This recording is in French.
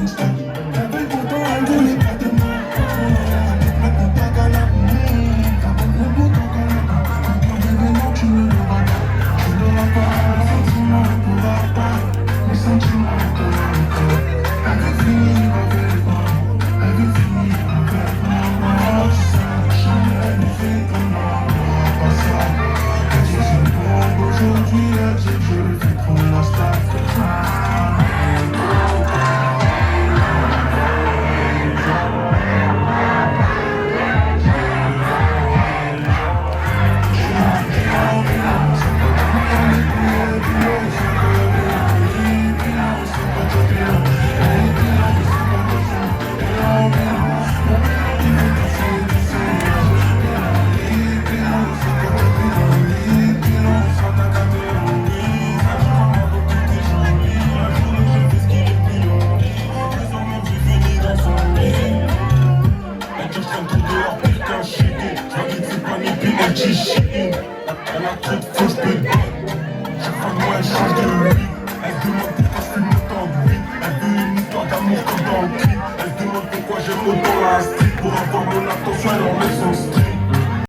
veut pourtant elle voulait pas de moi. Maintenant ta galère, t'as pas de bouton galère. Bébé non tu ne l'auras pas. Tu n'auras pas les sentiments ne pourra pas. Les sentiments ne pourront pas. Elle veut finir avec moi. Elle veut finir avec moi. Tu sais, jamais ne fait comme moi. Pas ça. Elle dit je me bombe aujourd'hui. Elle dit que je le fais pour la star. Elle a trop de fausses pédales. Chaque fois moi elle change de vie. Elle demande pourquoi je fume autant de weed. Elle veut une histoire d'amour comme dans le clip. Elle demande pourquoi j'aime autant la street. Pour avoir mon attention elle en met son street.